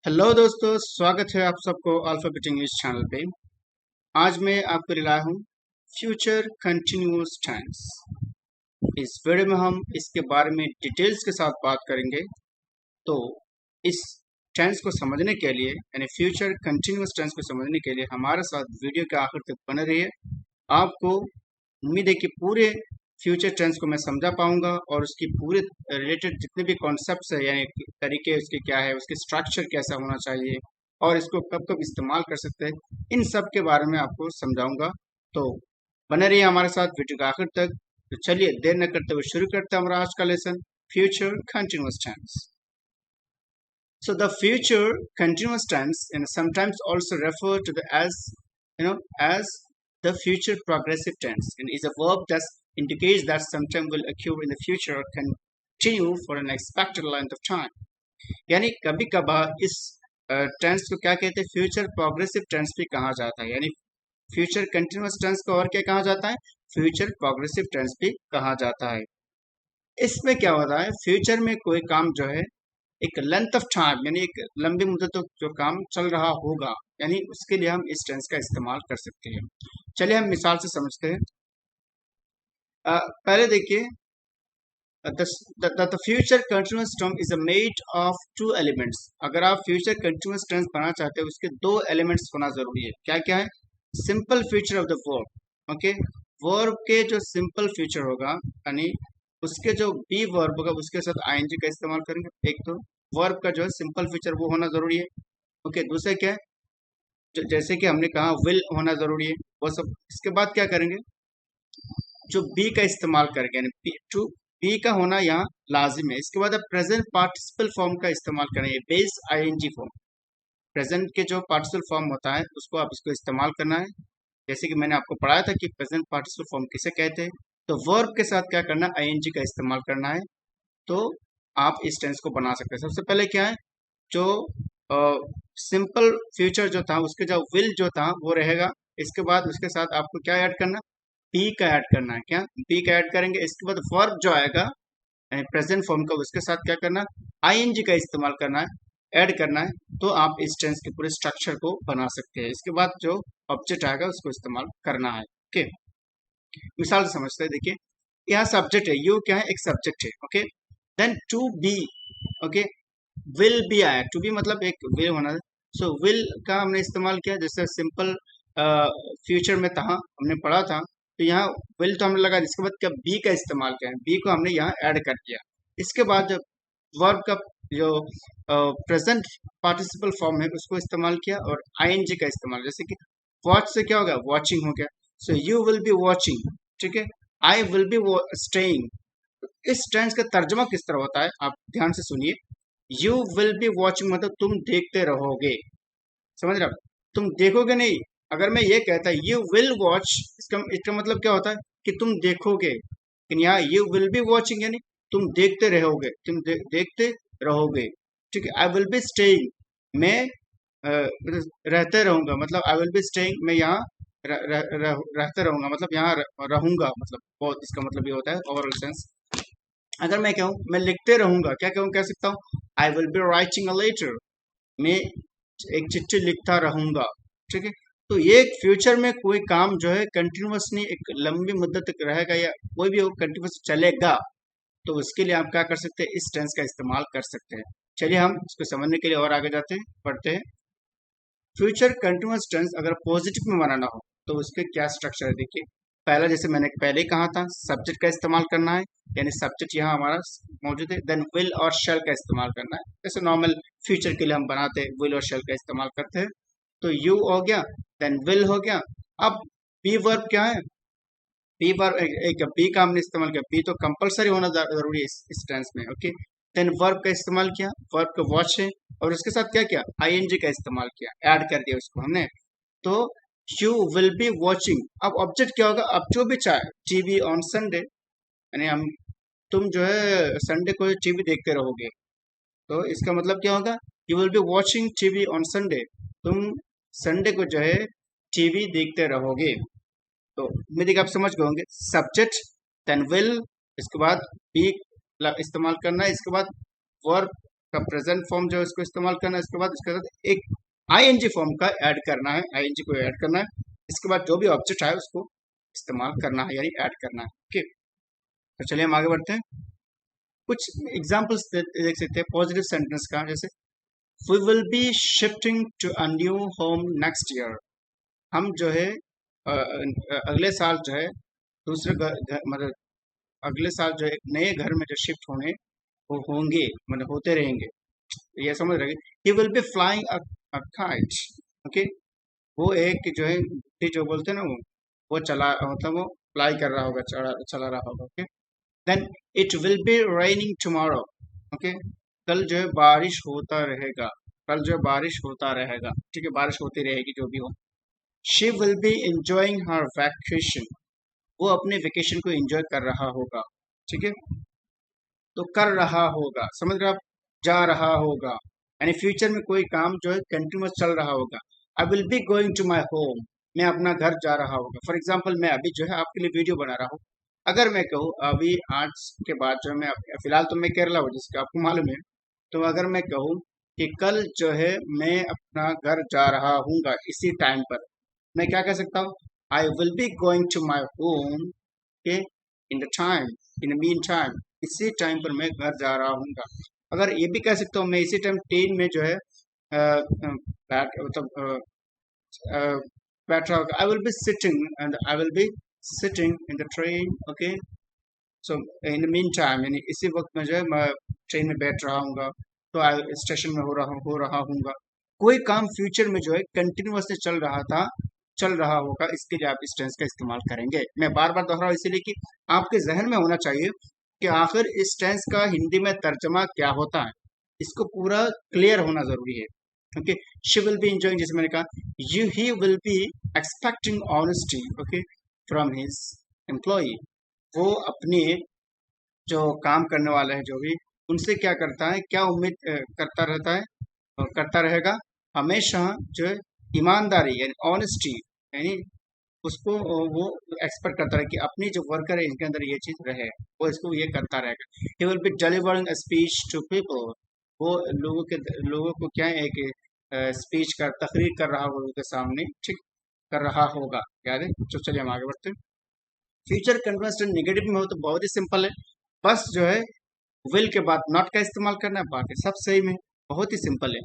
Hello दोस्तों, स्वागत है आप सबको अल्फाबेट इंग्लिश चैनल पे। आज मैं आपको लाया हूँ फ्यूचर कंटिन्यूअस टेंस। इस वीडियो में हम इसके बारे में डिटेल्स के साथ बात करेंगे। तो इस टेंस को समझने के लिए यानी फ्यूचर कंटिन्यूअस टेंस को समझने के लिए हमारे साथ वीडियो के आखिर तक बने रहिए। आपको उम्मीद है कि पूरे फ्यूचर टेंस को मैं समझा पाऊंगा और उसकी पूरे रिलेटेड जितने भी कॉन्सेप्ट्स है यानी तरीके उसके क्या है, उसके स्ट्रक्चर कैसा होना चाहिए और इसको कब कब इस्तेमाल कर सकते हैं, इन सब के बारे में आपको समझाऊंगा। तो बने रहिए हमारे साथ वीडियो का आखिर तक। तो चलिए देर न करते हुए शुरू करते हैं हमारा आज का lesson, future continuous tense. So the future continuous tense and sometimes also referred to the as the future progressive tense and is a verb that indicates that sometime will occur in the future or continue for an expected length of time. यानी कभी कभार इस tense को क्या कहते हैं, future progressive tense भी कहा जाता है। यानी फ्यूचर कंटिन्यूअस टेंस को और क्या कहा जाता है, फ्यूचर प्रोग्रेसिव टेंस भी कहा जाता है। इसमें क्या होता है, फ्यूचर में कोई काम जो है एक लेंथ ऑफ टाइम यानी एक लंबी मुद्दत तक जो काम चल रहा होगा, यानी उसके लिए हम इस टेंस का इस्तेमाल कर सकते हैं। चलिए हम मिसाल से समझते हैं। पहले देखिए, the future continuous term is made of two elements। अगर आप फ्यूचर कंटिन्यूअस टेंस बनाना चाहते हैं उसके दो एलिमेंट्स होना जरूरी है। क्या क्या है, simple future of the verb. Okay, verb के जो सिंपल फ्यूचर होगा यानी उसके जो बी वर्ब होगा उसके साथ आईएनजी का इस्तेमाल करेंगे। एक तो वर्ब का जो है सिंपल फीचर वो होना जरूरी है। ओके, दूसरा क्या है, जैसे कि हमने कहा विल होना जरूरी है वो सब। इसके बाद क्या करेंगे, जो बी का इस्तेमाल करेंगे यानी टू बी का होना यहाँ लाजिम है। इसके बाद प्रेजेंट पार्टिसिपल फॉर्म का इस्तेमाल करेंगे, बेस आईएनजी फॉर्म। प्रेजेंट के जो पार्टिसिपल फॉर्म होता है उसको आप इसको इस्तेमाल करना है। जैसे कि मैंने आपको पढ़ाया था कि प्रेजेंट पार्टिसिपल फॉर्म किसे कहते हैं, तो वर्ब के साथ क्या करना है, आईएनजी का इस्तेमाल करना है। तो आप इस टेंस को बना सकते हैं। सबसे पहले क्या है, जो सिंपल फ्यूचर जो था उसके जो विल जो था वो रहेगा। इसके बाद उसके साथ आपको क्या ऐड करना, बी का ऐड करना है। क्या बी का ऐड करेंगे। इसके बाद वर्ब जो आएगा यानी प्रेजेंट फॉर्म का, उसके साथ क्या करना, आईएनजी का इस्तेमाल करना है, ऐड करना है। तो आप इस टेंस के पूरे स्ट्रक्चर को बना सकते हैं। इसके बाद जो ऑब्जेक्ट आएगा उसको इस्तेमाल करना है। ओके, मिसाल से समझते हैं। देखिए यहाँ सब्जेक्ट है, यू क्या है, एक सब्जेक्ट है। Okay, then to be. Okay, will भी आया, टू बी मतलब एक विल होना है। सो विल का हमने इस्तेमाल किया, जैसे सिंपल फ्यूचर में था हमने पढ़ा था, तो यहाँ विल तो हमने लगा। इसके बाद क्या, बी का इस्तेमाल किया, बी को हमने यहाँ ऐड कर दिया। इसके बाद जब वर्ब का जो प्रेजेंट पार्टिसिपल फॉर्म है उसको इस्तेमाल किया और आईएनजी का इस्तेमाल। जैसे कि वॉच से क्या हो गया, वॉचिंग हो गया। So you will be watching, ठीक है। आई विल बी स्टेइंग। इस टेंस का तर्जमा किस तरह होता है, आप ध्यान से सुनिए। यू विल बी वॉचिंग मतलब तुम देखते रहोगे, समझ रहे हो, तुम देखोगे नहीं। अगर मैं ये कहता यू विल वॉच, इसका मतलब क्या होता है कि तुम देखोगे। लेकिन यहाँ यू विल बी वॉचिंग यानी तुम देखते रहोगे, तुम देखते रहोगे, ठीक है। आई विल बी स्टेइंग, मैं रहते रहूंगा, मतलब आई विल बी स्टेइंग, मैं यहाँ रहते रहूंगा, मतलब यहाँ रहूंगा, मतलब बहुत इसका मतलब ये होता है ओवरऑल सेंस। अगर मैं कहूँ मैं लिखते रहूंगा, क्या कहूँ, कह सकता हूँ I will be writing a letter, मैं एक चिट्ठी लिखता रहूंगा, ठीक है। तो ये फ्यूचर में कोई काम जो है कंटिन्यूअस नहीं, एक लंबी मुद्दत तक रहेगा या कोई भी हो कंटिन्यूअस चलेगा, तो उसके लिए आप क्या कर सकते हैं, इस टेंस का इस्तेमाल कर सकते हैं। चलिए हम इसको समझने के लिए और आगे जाते हैं, पढ़ते हैं। फ्यूचर कंटिन्यूअस टेंस अगर पॉजिटिव में बनाना हो तो उसके क्या स्ट्रक्चर है, देखिए। पहला, जैसे मैंने पहले ही कहा था, सब्जेक्ट का इस्तेमाल करना है, यानी सब्जेक्ट यहाँ हमारा मौजूद है। देन विल और शेल का इस्तेमाल करना है, जैसे नॉर्मल फ्यूचर के लिए हम बनाते हैं, विल और शेल का इस्तेमाल करते हैं। तो यू हो गया, देन विल हो गया। अब बी वर्ब क्या है, बी वर्ब एक बी का हमने इस्तेमाल किया, बी तो कंपलसरी होना जरूरी है इस टेंस में। ओके, देन वर्ब का इस्तेमाल किया, वर्ब का वॉच है और उसके साथ क्या किया, आईएनजी का इस्तेमाल किया, ऐड कर दिया उसको हमने। तो यू विल बी वॉचिंग। अब ऑब्जेक्ट क्या होगा, अब जो भी चाहे, टीवी ऑन संडे, यानी हम तुम जो है संडे को टीवी देखते रहोगे। तो इसका मतलब क्या होगा, you will be watching TV on Sunday, तुम संडे को जो है टीवी देखते रहोगे। तो उम्मीद है कि आप समझ गए होंगे, सब्जेक्ट देन विल, इसके बाद बी इस्तेमाल करना है, इसके बाद वर्ब का प्रेजेंट फॉर्म जो है उसको इस्तेमाल करना है। इसके बाद इसके साथ एक आईएनजी फॉर्म का ऐड करना है, आईएनजी को ऐड करना है। इसके बाद जो भी ऑब्जेक्ट है उसको इस्तेमाल करना है यानी ऐड करना है। ओके, तो चलिए हम आगे बढ़ते हैं। कुछ एग्जाम्पल्स देख सकते हैं पॉजिटिव सेंटेंस का, जैसे we will be shifting to a new home next year. हम जो है अगले साल जो है दूसरे मतलब अगले साल जो है एक नए घर में जो शिफ्ट होने वो होंगे, मतलब होते रहेंगे, ये समझ रहे। ही will be flying a kite. Okay, वो एक जो है जो बोलते हैं ना वो चला मतलब वो फ्लाई कर रहा होगा, चला रहा होगा। Okay, then it will be raining tomorrow. Okay, कल जो है बारिश होता रहेगा, कल जो है बारिश होता रहेगा, ठीक है, बारिश होती रहेगी जो भी हो। She will be enjoying her vacation. वो अपने वेकेशन को एंजॉय कर रहा होगा, ठीक है। तो कर रहा होगा, समझ रहे आप, जा रहा होगा, यानी फ्यूचर में कोई काम जो है कंटिन्यूस चल रहा होगा। I will be going to my home. मैं अपना घर जा रहा होगा। फॉर एग्जाम्पल मैं अभी जो है आपके लिए वीडियो बना रहा हूँ। अगर मैं कहूँ अभी आज के बाद जो है मैं फिलहाल तो मैं केरला हूँ जिसका आपको मालूम है। तो अगर मैं कहूँ कि कल जो है मैं अपना घर जा रहा हूँगा इसी टाइम पर, मैं क्या कह सकता हूँ, I will be going to my home के in the time, in the mean time, इसी टाइम पर मैं घर जा रहा हूँगा। अगर ये भी कह सकता हूँ मैं इसी टाइम ट्रेन में जो है मतलब बैठ रहा होगा। I will be sitting and I will be sitting in the train. Okay, so in the mean time, यानी इसी वक्त में जो है मैं ट्रेन में बैठ रहा हूँगा, तो स्टेशन में हो रहा हूँगा। कोई काम फ्यूचर में जो है कंटिन्यूअसली चल रहा होगा, इसके लिए आप इस टेंस का इस्तेमाल करेंगे। मैं बार बार दोहरा रहा हूँ इसीलिए कि आपके जहन में होना चाहिए कि आखिर इस टेंस का हिंदी में तर्जमा क्या होता है, इसको पूरा क्लियर होना जरूरी है। Okay, she will be enjoying, जैसे मैंने कहा, he will be expecting honesty, okay, from his employ. वो अपने जो काम करने वाला है जो भी, उनसे क्या करता है, क्या उम्मीद करता रहता है और करता रहेगा, हमेशा जो है ईमानदारी यानी ऑनेस्टी, यानी उसको वो एक्सपेक्ट करता रहे कि अपनी जो वर्कर है इनके अंदर ये चीज रहे, वो इसको ये करता रहेगा। He will be delivering a speech to people. वो लोगों को क्या है कि स्पीच कर तकरीर कर रहा होगा उनके सामने, ठीक, कर रहा होगा, याद है। तो चलिए हम आगे बढ़ते हैं। फ्यूचर कंटिन्यूअस टेंस नेगेटिव में हो तो बहुत ही सिंपल है, बस जो है विल के बाद नॉट का इस्तेमाल करना है, बाकी सब सही में बहुत ही सिंपल है।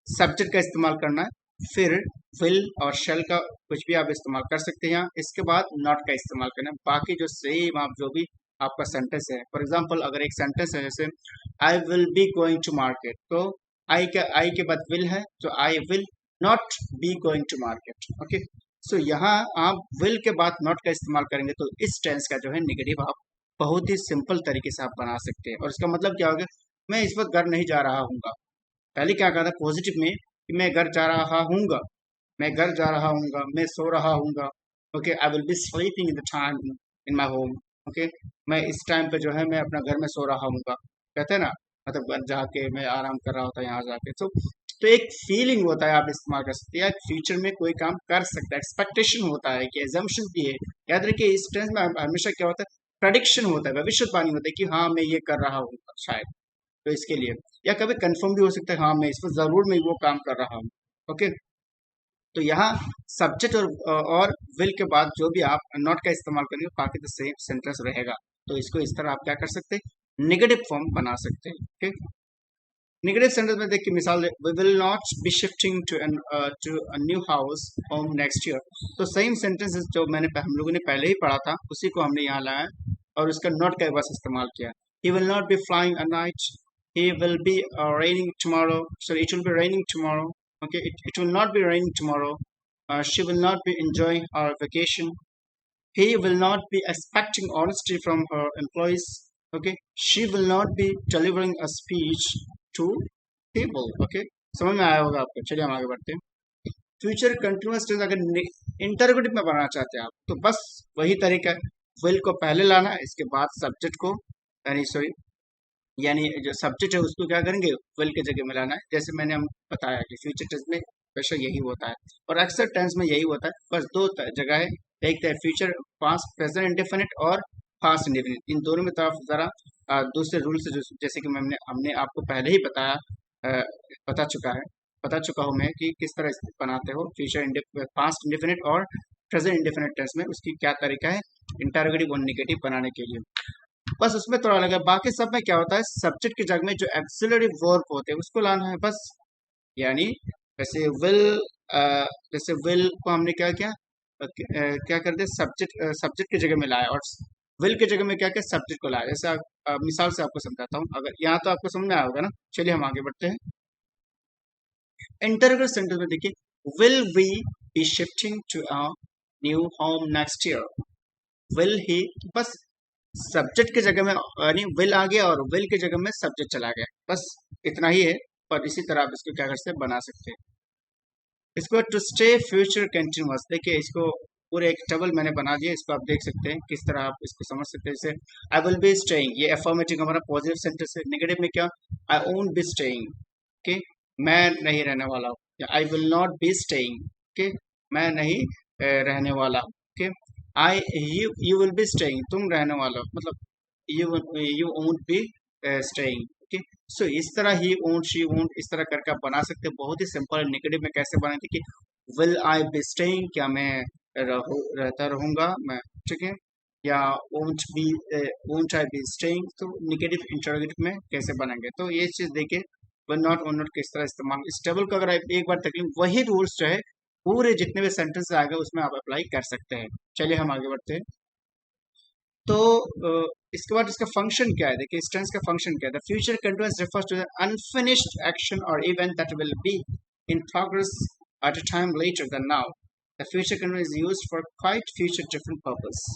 सब्जेक्ट का इस्तेमाल करना है, फिर विल और शेल का कुछ भी आप इस्तेमाल कर सकते हैं यहाँ, इसके बाद नॉट का इस्तेमाल करना है, बाकी जो सेम आप जो भी आपका सेंटेंस है। फॉर एग्जांपल अगर एक सेंटेंस है जैसे I will be going to market, तो आई के बाद विल है, तो I will not be going to market. Okay, so यहाँ आप विल के बाद नॉट का इस्तेमाल करेंगे तो इस टेंस का जो है नेगेटिव आप बहुत ही सिंपल तरीके से आप बना सकते हैं। और इसका मतलब क्या होगा, मैं इस वक्त घर नहीं जा रहा हूँगा। पहले क्या कहा था पॉजिटिव में कि मैं घर जा रहा हूँगा, मैं घर जा रहा हूँगा, मैं सो रहा हूँगा। Okay, I will be sleeping in the time in my home. Okay, मैं इस टाइम पे जो है मैं अपना घर में सो रहा हूँगा, कहते हैं ना, मतलब घर जाके मैं आराम कर रहा होता है यहाँ जाके। तो एक फीलिंग होता है, आप इस्तेमाल कर सकते हैं, फ्यूचर में कोई काम कर सकता है, एक्सपेक्टेशन होता है कि एजम्पशन भी है। याद रखिए इस टेंस में हमेशा क्या होता है, प्रडिक्शन होता है, भविष्यवाणी होता है कि हाँ मैं ये कर रहा हूँ शायद, तो इसके लिए, या कभी कंफर्म भी हो सकता है हाँ मैं इस पर जरूर मैं वो काम कर रहा हूँ। ओके, तो यहाँ सब्जेक्ट और विल के बाद जो भी आप नॉट का इस्तेमाल करेंगे बाकी तो सेम सेंटेंस रहेगा। तो इसको इस तरह आप क्या कर सकते हैं, नेगेटिव फॉर्म बना सकते हैं। ओके, नेगेटिव सेंटेंस में देखिए मिसाल, we will not be shifting to a new house home next year. तो सेम सेंटेंसेस जो हम लोगों ने पहले ही पढ़ा था उसी को हमने यहाँ लाया और उसका नॉट का बस इस्तेमाल किया। He will not be flying a night, he will be raining tomorrow, so it will be raining tomorrow. Okay, it will not be raining tomorrow. She will not be enjoying her vacation. He will not be expecting honesty from her employees. Okay, she will not be delivering a speech to people. Okay, समझ में आया होगा आपको। चलिए हम आगे बढ़ते हैं। फ्यूचर कंटिन्यूअस टेंस अगर इंटरोगेटिव में बनाना चाहते हैं आप तो बस वही तरीका है, विल को पहले लाना है, इसके बाद सब्जेक्ट को यानी जो सब्जेक्ट है उसको क्या करेंगे, विल के जगह में लाना है। जैसे मैंने हम बताया कि फ्यूचर टेंस में हमेशा यही होता है और अक्सर टेंस में यही होता है। बस दो जगह है, एक तो फ्यूचर पास्ट प्रेजेंट इंडेफिनिट और पास्ट इंडेफिनिट, इन दोनों में तरफ जरा दूसरे रूल से जैसे कि हमने आपको पहले ही बताया, अ, बता चुका है बता चुका हूँ मैं कि किस तरह इसे बनाते हो फ्यूचर पास्ट इंडेफिनिट और प्रेजेंट इंडेफिनिट टेंस में उसकी क्या तरीका है इंटरोगेटिव और नेगेटिव बनाने के लिए। बस उसमें थोड़ा अलग है, बाकी सब में क्या होता है सब्जेक्ट की जगह में जो एक्सिलरी वर्ब होते हैं उसको लाना है बस। यानी वैसे विल, जैसे विल को हमने क्या किया, क्या करते सब्जेक्ट सब्जेक्ट की जगह में लाया और विल की जगह में क्या किया सब्जेक्ट को लाया। जैसे मिसाल से आपको समझाता हूँ, अगर यहाँ तो आपको समझ में आया होगा ना। चलिए हम आगे बढ़ते हैं। इंटररोगेटिव सेंटेंस में देखिए, will we be shifting to a new home next year. Will he, बस सब्जेक्ट की जगह में यानी विल आ गया और विल की जगह में सब्जेक्ट चला गया, बस इतना ही है। पर इसी तरह आप इसको क्या कर सकते हैं बना सकते हैं। इसको टू स्टे फ्यूचर कंटिन्यूअस, देखिए इसको पूरे एक टेबल मैंने बना दिया, इसको आप देख सकते हैं किस तरह आप इसको समझ सकते हैं। जैसे आई विल बी स्टेइंग, ये अफर्मेटिव हमारा पॉजिटिव सेंटेंस है। नेगेटिव में क्या, I won't be staying, okay, मैं नहीं रहने वाला हूँ। या I will not be staying, okay, मैं नहीं रहने वाला हूँ। Okay, I you will be staying, तुम रहने वाला हो, मतलब you won't be staying. Okay, so इस तरह ही वोंट शी वोंट इस तरह करके आप बना सकते हैं। बहुत ही सिंपल। नेगेटिव में कैसे बनाते कि विल आई बी स्टेइंग, क्या मैं रहता रहूंगा मैं, ठीक है। या वोंट आई बी स्टेइंग, तो नेगेटिव इंटरोगेटिव में कैसे बनेंगे। तो ये चीज देखिए वन नॉट किस तरह इस्तेमाल। इस टेबल को अगर आप एक बार तकलीफ, वही रूल्स जो है पूरे जितने भी सेंटेंस आ गए उसमें आप अप्लाई कर सकते हैं। चलिए हम आगे बढ़ते हैं। तो इसके बाद इसका फंक्शन क्या है, देखिए इस टेंस का फंक्शन क्या है। The future continuous refers to the unfinished action और event that will be in progress at a time later than now. The future continuous is used for quite future different purpose.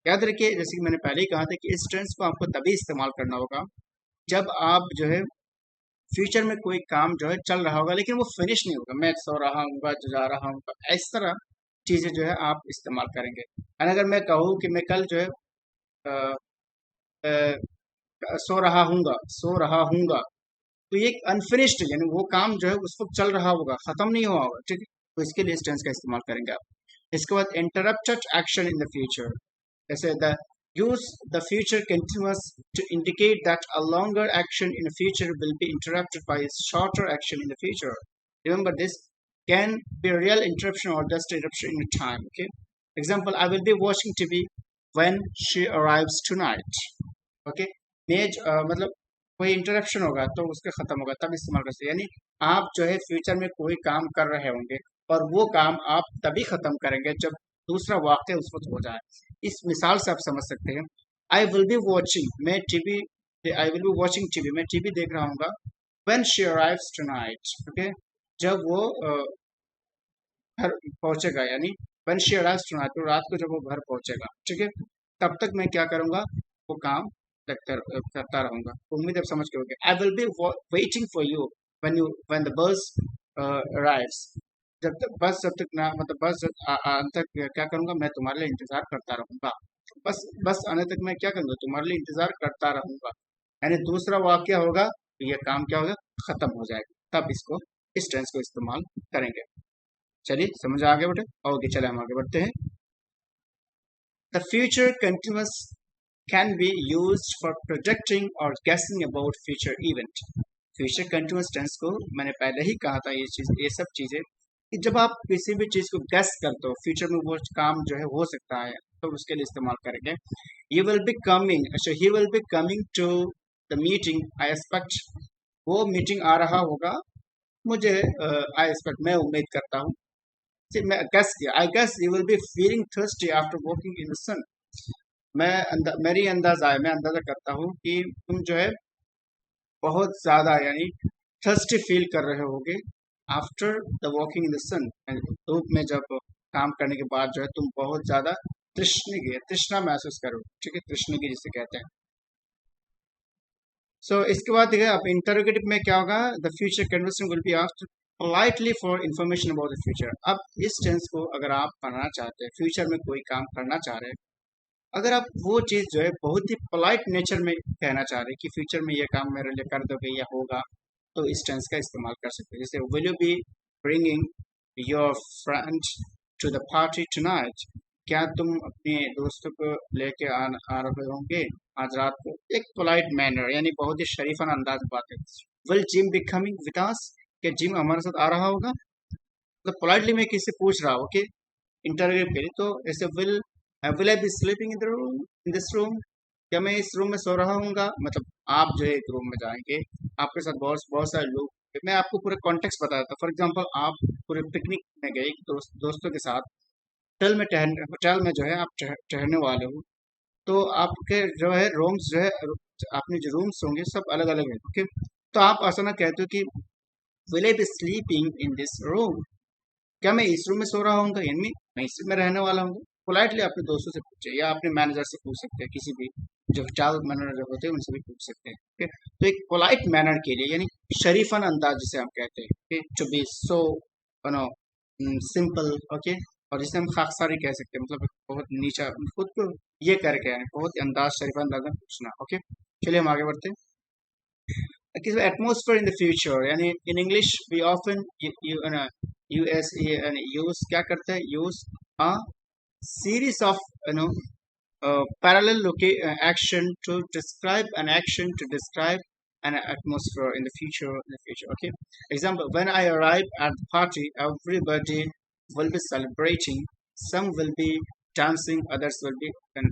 याद रखिए, जैसे कि मैंने पहले ही कहा था कि इस टेंस को आपको तभी इस्तेमाल करना होगा जब आप जो है फ्यूचर में कोई काम जो है चल रहा होगा लेकिन वो फिनिश नहीं होगा। मैं सो रहा हूँ, जा रहा हूँ, इस तरह चीजें जो है आप इस्तेमाल करेंगे। और अगर मैं कहूँ कि मैं कल जो है अ, अ, सो रहा हूँगा, तो ये अनफिनिश्ड यानी वो काम जो है उस वक्त चल रहा होगा, खत्म नहीं हुआ होगा, ठीक है। तो इसके लिए इस टेंस का इस्तेमाल करेंगे आप। इसके बाद interrupted action in the future, जैसे the use the future continuous to indicate that a longer action in the future will be interrupted by a shorter action in the future. Remember, this can be a real interruption or just interruption in time. Okay. Example: I will be watching TV when she arrives tonight. Okay. मतलब कोई interruption होगा तो उसके खत्म होगा तब इस्तेमाल कर सकते हैं। यानी आप जो है फ्यूचर में कोई काम कर रहे होंगे और वो काम आप तभी खत्म करेंगे जब दूसरा वाक्य उस वक्त हो जाए। इस मिसाल से आप समझ सकते हैं। आई विल बी वॉचिंग, मैं TV I will be watching TV, मैं टीवी देख रहा हूँ when she arrives tonight. Okay, जब वो घर पहुंचेगा, यानी व्हेन शी अराइव्स टुनाइट, तो रात को जब वो घर पहुंचेगा, ठीक है, तब तक मैं क्या करूंगा, वो काम करता रहूंगा। उम्मीद आप समझ गए। आई will B waiting for you when the bus arrives, जब तक ना मतलब बस आने तक क्या करूंगा, मैं तुम्हारे लिए इंतजार करता रहूंगा। बस आने तक मैं क्या करूंगा, तुम्हारे लिए इंतजार करता रहूंगा। यानी दूसरा वाक्य होगा तो ये काम क्या होगा, खत्म हो जाएगा। तब इसको इस टेंस को इस्तेमाल करेंगे। चलिए समझ आ गए बेटे। ओके, चले हम आगे बढ़ते हैं। The future continuous can be used for projecting or guessing about future event. Future continuous tense को मैंने पहले ही कहा था, ये सब चीजें कि जब आप किसी भी चीज को गैस करते हो फ्यूचर में वो काम जो है हो सकता है, तो उसके लिए इस्तेमाल करेंगे। ये विल बी कमिंग, अच्छा he will be coming to the meeting, I expect, वो मीटिंग आ रहा होगा, मुझे आई एक्सपेक्ट, मैं उम्मीद करता हूँ। मैं गैस किया, I guess you will be feeling thirsty after walking in the sun. मेरी अंदाजा है, मैं अंदाजा करता हूँ कि तुम जो है बहुत ज्यादा यानी थर्स्टी फील कर रहे होगे after the walking in the sun, धूप में जब काम करने के बाद जो है तुम बहुत ज्यादा तृष्णा महसूस करो, ठीक है, तृष्णगी जिसे कहते हैं। इसके बाद देखिए अब इंटरोगेटिव में क्या होगा, the future conversation will be asked politely for information about the future. अब इस टेंस को अगर आप करना चाहते हैं, फ्यूचर में कोई काम करना चाह रहे हैं, अगर आप वो चीज़ जो है बहुत ही पोलाइट नेचर में कहना चाह रहे हैं कि फ्यूचर में ये काम मेरे लिए कर दोगे या होगा, तो इस टेंस का इस्तेमाल कर सकते हैं। जैसे will you be bringing your friend to the party tonight, क्या तुम अपने दोस्तों को लेके आ रहे होंगे आज रात को? एक पोलाइट मैनर, यानी बहुत ही शरीफाना अंदाज में बात है। Will gym be coming with us? क्या जिम हमारे साथ आ रहा होगा? तो पोलाइटली मैं किसी से पूछ रहा हूँ, ओके, इंटरव्यू के लिए। तो ऐसे will I B sleeping in the room, in this room? क्या मैं इस रूम में सो रहा हूँगा? मतलब आप जो है एक रूम में जाएंगे, आपके साथ बहुत बहुत सारे लोग, मैं आपको पूरे कॉन्टेक्स्ट बताया था। फॉर एग्जांपल, आप पूरे पिकनिक में गए दोस्तों के साथ, होटल में जो है आप ठहरने वाले हो, तो आपके जो है रूम्स जो है, आपने जो रूम्स होंगे सब अलग अलग है, ओके। तो आप ऐसा ना कहते हो कि will I B sleeping in this room? क्या मैं इस रूम में सो रहा हूँ? यानी मैं इस रूम में रहने वाला हूँ। पोलाइटली अपने दोस्तों से पूछे, या अपने मैनेजर से पूछ सकते हैं, किसी भी जो होटल मैनेजर होते हैं उनसे भी पूछ सकते हैं, ओके। तो एक पोलाइट मैनर के लिए, यानी शरीफन अंदाज जिसे हम कहते हैं, okay, to be so you know simple, okay. और जिसे हम खाकसारी कह सकते हैं, मतलब बहुत नीचा खुद को ये करके है, बहुत ही अंदाज, शरीफा अंदाज में पूछना, ओके। चलिए हम आगे बढ़ते हैं। Atmosphere in the future, यानी in English we often use क्या करते हैं, use a series of you know parallel action to describe an action to describe an atmosphere in the future. Okay. Example: when I arrive at the party, everybody will be celebrating. Some will be dancing, others will be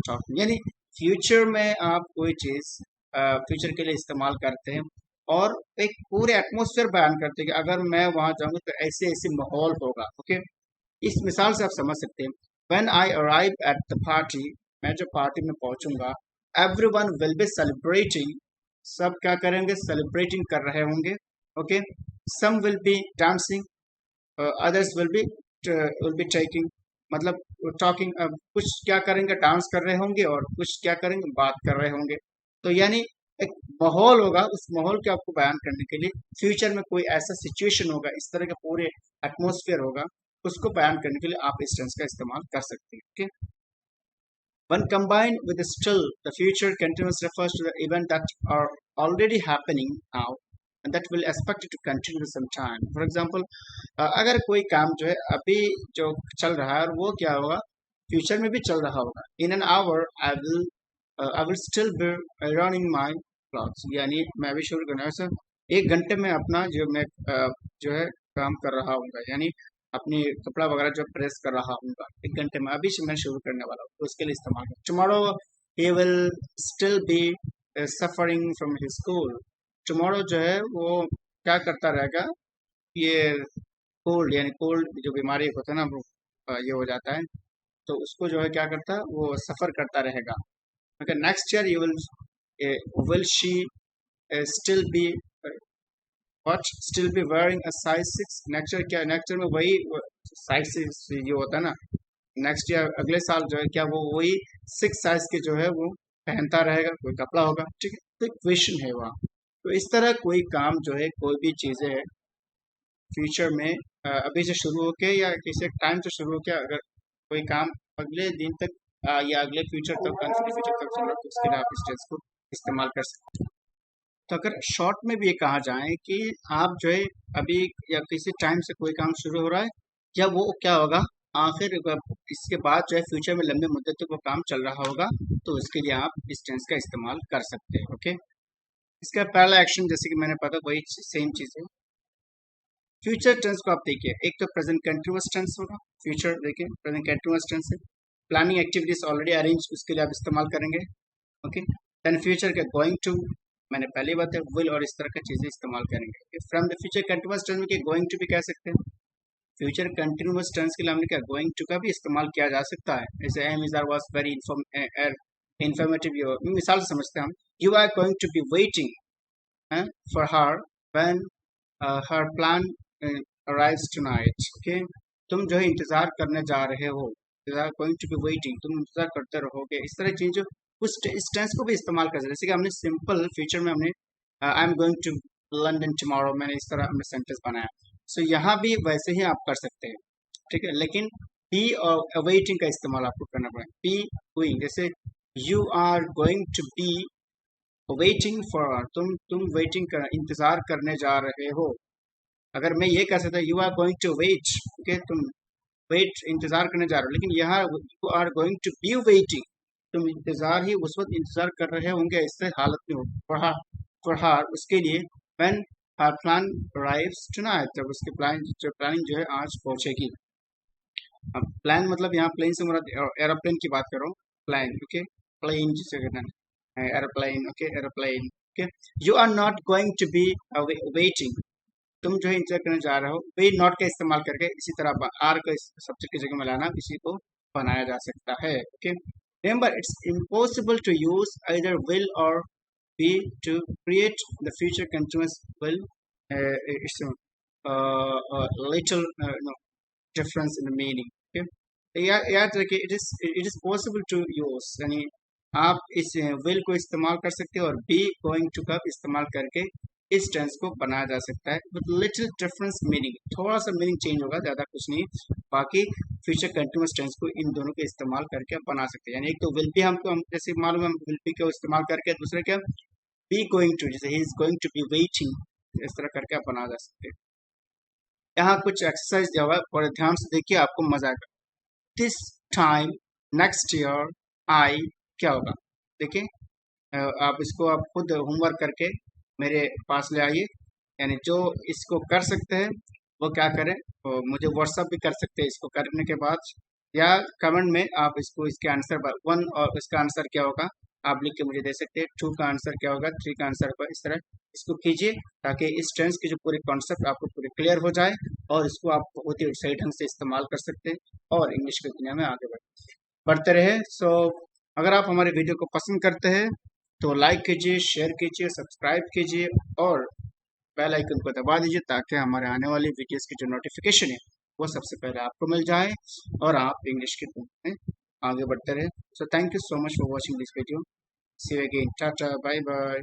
talking. यानी future में आप कोई चीज future के लिए इस्तेमाल करते हैं, और एक पूरे एटमोसफेयर बयान करते हैं कि अगर मैं वहां जाऊंगा तो ऐसे ऐसे माहौल होगा, ओके। इस मिसाल से आप समझ सकते हैं, when I arrive at the party, मैं जब पार्टी में पहुंचूंगा, एवरीवन विल बी सेलिब्रेटिंग, सब क्या करेंगे, सेलिब्रेटिंग कर रहे होंगे, okay. Some will be dancing, others will be taking, मतलब टॉकिंग, कुछ क्या करेंगे, डांस कर रहे होंगे, और कुछ क्या करेंगे, बात कर रहे होंगे। तो यानी एक माहौल होगा, उस माहौल के आपको बयान करने के लिए फ्यूचर में कोई ऐसा सिचुएशन होगा, इस तरह का पूरे एटमोसफियर होगा, उसको बयान करने के लिए आप इस टेंस का इस्तेमाल कर सकते हैं, okay. When combined with the still, the future continuous refers to the event that are already happening now and that will expect to continue some time. For example, अगर कोई काम जो है अभी जो चल रहा है, और वो क्या होगा, फ्यूचर में भी चल रहा होगा। In an hour, I will still be running my clothes. यानी मैं अभी शुरू करना है सर, एक घंटे में अपना जो है काम कर रहा हूँ, यानी अपनी कपड़ा वगैरह जो प्रेस कर रहा हूँ एक घंटे में, अभी से मैं शुरू करने वाला हूँ, तो उसके लिए इस्तेमाल कर। Tomorrow he will still be suffering from his school. Tomorrow जो है वो क्या करता रहेगा, ये कोल्ड, यानी कोल्ड जो बीमारी होता है ना, वो ये हो जाता है, तो उसको जो है क्या करता है, वो सफर करता रहेगा। Okay, next year you will she still be what still be wearing a size 6? Next year क्या, नेक्स्ट ईयर में वही साइज 6 जो होता है ना, नेक्स्ट ईयर अगले साल जो है क्या वो वही 6 साइज के जो है वो पहनता रहेगा, कोई कपड़ा होगा, ठीक है। तो एक क्वेश्चन है वहाँ। तो इस तरह कोई काम जो है, कोई भी चीज़ें है फ्यूचर में अभी से शुरू होके या किसी टाइम से शुरू होके, अगर कोई काम अगले दिन तक या अगले फ्यूचर तक, फ्यूचर तक चल रहा है, तो उसके लिए आप इस टेंस को इस्तेमाल कर सकते हैं। तो अगर शॉर्ट में भी ये कहा जाए कि आप जो है अभी या किसी टाइम से कोई काम शुरू हो रहा है, या वो क्या होगा आखिर, इसके बाद जो है फ्यूचर में लंबे मुद्दत तक वो काम चल रहा होगा, तो उसके लिए आप इस टेंस का इस्तेमाल कर सकते हैं, ओके। इसका पहला एक्शन जैसे कि मैंने पता, वही सेम चीज़ है। फ्यूचर टेंस को आप देखिए, एक तो प्रेजेंट कंटिन्यूअस टेंस होगा, फ्यूचर देखिए प्रेजेंट कंटिन्यूअस टेंस है। प्लानिंग एक्टिविटीज ऑलरेडी अरेंज, उसके लिए आप इस्तेमाल करेंगे, ओके। देन फ्यूचर के गोइंग टू, मैंने पहली बात है विल और इस तरह की चीजें इस्तेमाल करेंगे। From the future continuous tense में के गोइंग टू भी कह सकते हैं। फ्यूचर कंटिन्यूअस टेंस के लिए हमने क्या गोइंग टू का भी इस्तेमाल किया जा सकता है, जैसे am is are was very informative. मिसाल से समझते हैं हम, you are going to be waiting for her when her plan arrives tonight, okay. तुम जो है इंतजार करने जा रहे हो, गोइंग टू बी वेटिंग, तुम इंतजार करते रहोगे, इस तरह चीजों उस इस टेंस को भी इस्तेमाल कर सकते हैं। जैसे कि हमने सिंपल फ्यूचर में हमने I am going to London tomorrow, मैंने इस तरह हमने सेंटेंस बनाया, सो यहाँ भी वैसे ही आप कर सकते हैं, ठीक है। लेकिन बी और अवेटिंग का इस्तेमाल आपको करना पड़ेगा। बी गोइंग, जैसे you are going to be waiting for, तुम वेटिंग कर, इंतजार करने जा रहे हो। अगर मैं ये कह सकता, you are going to wait, okay, wait इंतजार करने जा रहे हो, लेकिन यहाँ you are going to be waiting, तुम इंतजार ही उस वक्त इंतजार कर रहे होंगे, ऐसे हालत में हो फरहार उसके लिए when her plan arrives tonight, जब उसकी प्लानिंग जो है आज पहुंचेगी। अब प्लान मतलब यहाँ प्लेन से मुराद एरोप्लेन की बात कर रहा हूँ, प्लान ओके, प्लेन जिसे कहते हैं aeroplane okay, aeroplane okay. You are not going to be waiting, तुम जो है इंतजार करने जा रहे हो, वे नॉट का इस्तेमाल करके इसी तरह आर को सब्जेक्ट की जगह में लाना, इसी को बनाया जा सकता है okay. Remember it's impossible to use either will और be to create the future continuous will, it's little difference in the meaning okay. याद रखिए it is possible to use, यानी आप इस विल को इस्तेमाल कर सकते हो और बी गोइंग टू का इस्तेमाल करके इस टेंस को बनाया जा सकता है विद लिटिल डिफरेंस मीनिंग, थोड़ा सा मीनिंग चेंज होगा, ज्यादा कुछ नहीं। बाकी फ्यूचर कंटिन्यूअस टेंस को इन दोनों के इस्तेमाल करके आप बना सकते हैं, यानी एक तो विल बी हमको हम जैसे मालूम है, हम विल बी को इस्तेमाल करके, दूसरे क्या बी गोइंग टू, जैसे he is going to be waiting, इस तरह करके आप बना जा सकते हैं। यहाँ कुछ एक्सरसाइज दिया हुआ है, बड़े ध्यान से देखिए, आपको मजा आएगा। This time next year I, क्या होगा देखिए, आप इसको आप खुद होमवर्क करके मेरे पास ले आइए, यानी जो इसको कर सकते हैं वो क्या करें, तो मुझे व्हाट्सअप भी कर सकते हैं इसको करने के बाद, या कमेंट में आप इसको इसके आंसर वन और इसका आंसर क्या होगा आप लिख के मुझे दे सकते हैं, टू का आंसर क्या होगा, थ्री का आंसर होगा, इस तरह इसको कीजिए ताकि इस टेंस की जो पूरी कॉन्सेप्ट आपको पूरी क्लियर हो जाए और इसको आप बहुत ही सही ढंग से इस्तेमाल कर सकते हैं और इंग्लिश की दुनिया में आगे बढ़ते रहे। सो अगर आप हमारे वीडियो को पसंद करते हैं तो लाइक कीजिए, शेयर कीजिए, सब्सक्राइब कीजिए और बेल आइकन को दबा दीजिए ताकि हमारे आने वाली वीडियोस की जो नोटिफिकेशन है वो सबसे पहले आपको मिल जाए और आप इंग्लिश की दुनिया में आगे बढ़ते रहे। So thank you so much for watching this video, see you again, tata bye bye.